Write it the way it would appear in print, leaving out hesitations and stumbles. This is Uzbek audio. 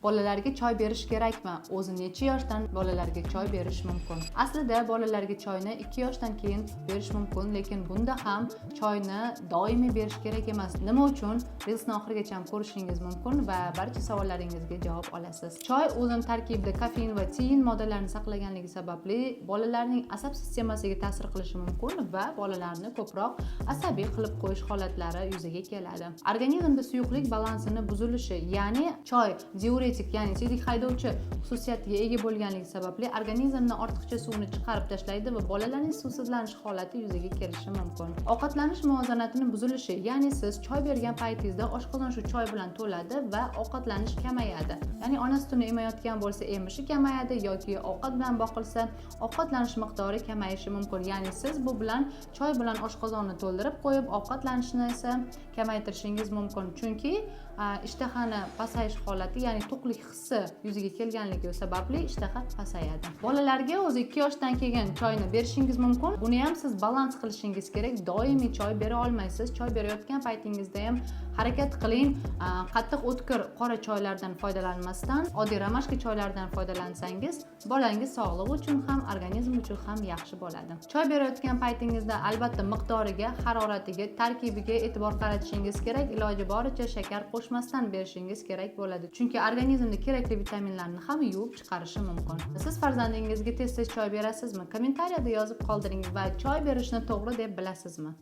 Bolalarga choy berish kerakmi? O'zi necha yoshdan bolalarga choy berish mumkin? Aslida bolalarga choyni 2 yoshdan keyin berish mumkin, lekin bunda ham choyni doimiy berish kerak emas. Nima uchun? Reelsni oxirigacha ko'rishingiz mumkin va barcha savollaringizga javob olasiz. Choy o'zining tarkibida kofein va tein moddalarini saqlaganligi sababli bolalarning asab sistemasiga ta'sir qilishi mumkin va bolalarni ko'proq asabiy qilib qo'yish holatlari yuzaga keladi. Organizmda suyuqlik balansini buzilishi, ya'ni choy diuretik, ya'ni siydik haydovchi xususiyatiga ega bo'lganligi sababli organizmdan ortiqcha suvni chiqarib tashlaydi va bolalarning suvsizlanish holati yuzaga kelishi mumkin. Ovqatlanish muvozanatini buzilishi, ya'ni siz choy bergan paytingizda oshqozon shu choy bilan to'ladi va ovqatlanish kamayadi. Ya'ni ona sutini emayotgan bo'lsa, emishi kamayadi yoki ovqat bilan boqilsa, ovqatlanish miqdori kamayishi mumkin. Ya'ni siz bu bilan choy bilan oshqozonni to'ldirib qo'yib, ovqatlanishni esa kamaytirishingiz mumkin. Chunki ishtahani pasayish holati, ya'ni to'qlik hissi yuzaga kelganligi sababli ishtaha pasayadi. Bolalarga o'zi 2 yoshdan keyin choyni berishingiz mumkin. Buni ham siz balans qilishingiz kerak. Doimiy choy bera olmaysiz. Choy berayotgan paytingizda ham harakat qiling. Qattiq o'tkir qora choylardan foydalanmasdan, oddiy romashka choylardan foydalansangiz, bolangiz sog'lig'i uchun ham, organizm uchun ham yaxshi bo'ladi. Choy berayotgan paytingizda albatta miqdoriga, haroratiga, tarkibiga e'tibor qaratishingiz kerak. Iloji boricha shakar qo'shmasdan berishingiz kerak bo'ladi. Chunki organizmda kerakli vitaminlarni ham yuvib chiqarishi mumkin. Siz farzandingizga tez-tez choy berasizmi? Kommentariyada yozib qoldiring va choy berishni to'g'ri deb bilasizmi?